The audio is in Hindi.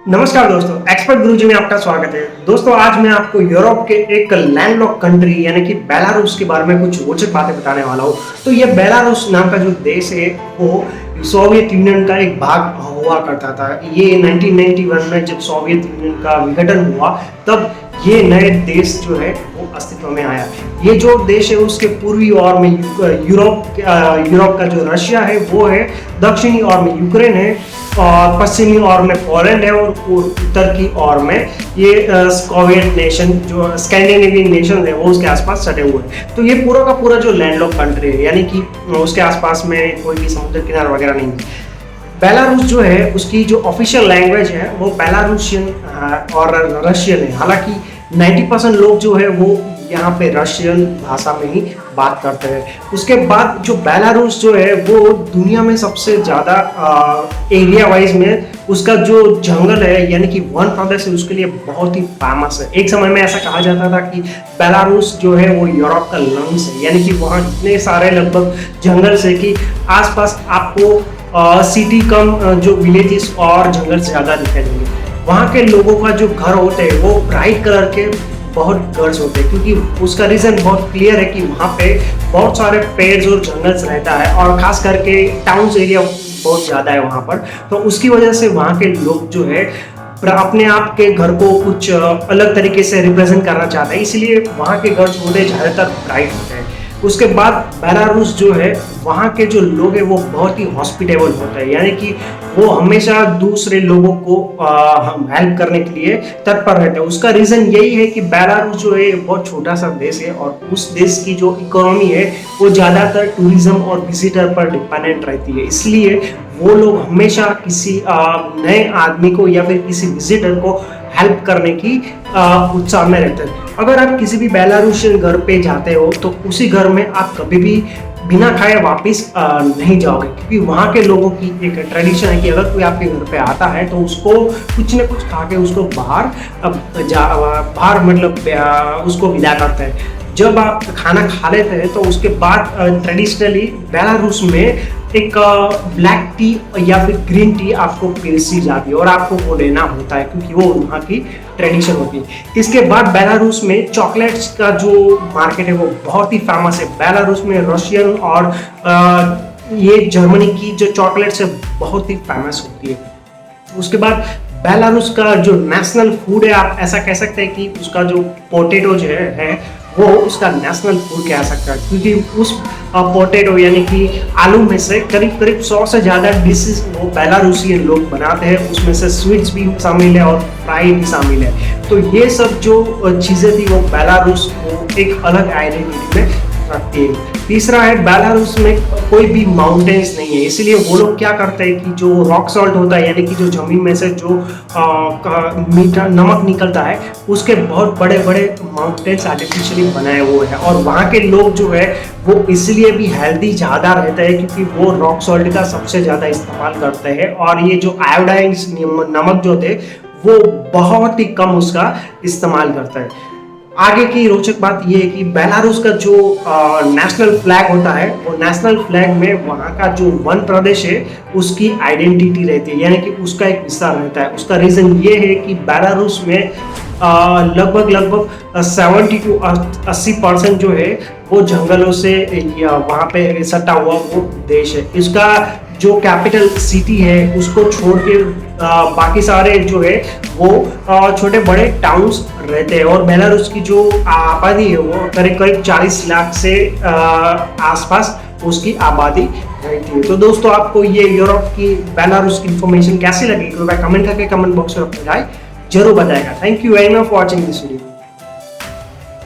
नमस्कार दोस्तों, एक्सपर्ट गुरुजी में आपका स्वागत है। दोस्तों आज मैं आपको यूरोप के एक लैंडलॉक कंट्री यानी कि बेलारूस के बारे में कुछ रोचक बातें बताने वाला हूँ। तो ये बेलारूस नाम का जो देश है वो सोवियत यूनियन का एक भाग हुआ करता था। ये 1991 में जब सोवियत यूनियन का विघटन हुआ तब ये नए देश जो है वो अस्तित्व में आया। ये जो देश है उसके पूर्वी ओर में यूरोप का जो रशिया है वो है, दक्षिणी ओर में यूक्रेन है और पश्चिमी ओर में पोलैंड है और उत्तर की ओर में ये सोवियत नेशन जो स्कैंडिनेवियन नेशन है वो उसके आसपास सटे हुए हैं। तो ये पूरा का पूरा जो लैंडलॉक कंट्री है यानी कि उसके आसपास में कोई भी समुद्र किनारा वगैरह नहीं है। बेलारूस जो है उसकी जो ऑफिशियल लैंग्वेज है वो बेलारूसियन और रशियन है। हालांकि 90% लोग जो है वो यहाँ पे रशियन भाषा में ही बात करते हैं। उसके बाद जो बेलारूस जो है वो दुनिया में सबसे ज़्यादा एरिया वाइज में उसका जो जंगल है यानी कि वन प्रदेश है उसके लिए बहुत ही फेमस है। एक समय में ऐसा कहा जाता था कि बेलारूस जो है वो यूरोप का लंग्स है, यानी कि वहाँ इतने सारे लगभग जंगल से कि आसपास आपको सिटी कम जो विलेजेस और जंगल से ज़्यादा दिखाई देंगे। वहाँ के लोगों का जो घर होते हैं वो ब्राइट कलर के बहुत गर्ल्स होते हैं, क्योंकि उसका रीज़न बहुत क्लियर है कि वहाँ पे बहुत सारे पेड़ और जंगल्स रहता है और खास करके टाउन्स एरिया बहुत ज़्यादा है वहाँ पर। तो उसकी वजह से वहाँ के लोग जो है अपने आप के घर को कुछ अलग तरीके से रिप्रेजेंट करना चाहते हैं, इसलिए वहाँ के घर जो होते हैं ज़्यादातर ब्राइट होते हैं। उसके बाद बेलारूस जो है वहाँ के जो लोग हैं वो बहुत ही हॉस्पिटेबल होते हैं, यानी कि वो हमेशा दूसरे लोगों को हेल्प करने के लिए तत्पर रहते हैं। उसका रीज़न यही है कि बेलारूस जो है बहुत छोटा सा देश है और उस देश की जो इकोनॉमी है वो ज़्यादातर टूरिज्म और विजिटर पर डिपेंडेंट रहती है, इसलिए वो लोग हमेशा किसी नए आदमी को या फिर किसी विजिटर को हेल्प करने की उत्साह में रहते हैं। अगर आप किसी भी बेलारूसियन घर पे जाते हो तो उसी घर में आप कभी भी बिना खाए वापस नहीं जाओगे, क्योंकि वहाँ के लोगों की एक ट्रेडिशन है कि अगर कोई आपके घर पे आता है तो उसको कुछ न कुछ खा के उसको बाहर मतलब उसको विदा करते हैं। जब आप खाना खा लेते हैं तो उसके बाद ट्रेडिशनली बेलारूस में एक ब्लैक टी या फिर ग्रीन टी आपको पिरसी जाती है और आपको वो लेना होता है, क्योंकि वो वहाँ की ट्रेडिशन होती है। इसके बाद बेलारूस में चॉकलेट्स का जो मार्केट है वो बहुत ही फेमस है। बेलारूस में रशियन और ये जर्मनी की जो चॉकलेट्स है बहुत ही फेमस होती है। उसके बाद बेलारूस का जो नेशनल फूड है, आप ऐसा कह सकते हैं कि उसका जो पोटैटो जो है वो उसका नेशनल फूड कह सकता है, क्योंकि उस पोटैटो यानी कि आलू में से करीब 100 से ज़्यादा डिशेस वो बेलारूसियन लोग बनाते हैं। उसमें से स्वीट्स भी शामिल है और फ्राई भी शामिल है। तो ये सब जो चीज़ें थी वो बेलारूस को एक अलग आइडेंटिटी में रखती है। तीसरा है बेलारूस में कोई भी माउंटेन्स नहीं है, इसलिए वो लोग क्या करते हैं कि जो रॉक सॉल्ट होता है यानी कि जो जमीन में से जो मीठा नमक निकलता है उसके बहुत बड़े बड़े माउंटेन्स आर्टिफिशियली बनाए हुए हैं। और वहाँ के लोग जो है वो इसलिए भी हेल्दी ज़्यादा रहते हैं क्योंकि वो रॉक सॉल्ट का सबसे ज़्यादा इस्तेमाल करते हैं और ये जो आयोडाइन नमक जो थे वो बहुत ही कम उसका इस्तेमाल करता है। आगे की रोचक बात यह है कि बेलारूस का जो नेशनल फ्लैग होता है वो नेशनल फ्लैग में वहाँ का जो वन प्रदेश है उसकी आइडेंटिटी रहती है, यानी कि उसका एक विस्तार रहता है। उसका रीज़न ये है कि बेलारूस में लगभग 70 to 80% जो है वो जंगलों से वहाँ पे सटा हुआ वो देश है। इसका जो कैपिटल सिटी है उसको छोड़ के बाकी सारे जो है वो छोटे बड़े टाउन्स रहते हैं और बेलारूस की जो आबादी है वो करीब 40 लाख से आसपास उसकी आबादी रहती है। तो दोस्तों आपको ये यूरोप की बेलारूस की इंफॉर्मेशन कैसी लगी कृपया कमेंट करके कमेंट बॉक्स में अपनी राय जरूर बताएगा। Thank you very much for watching this video.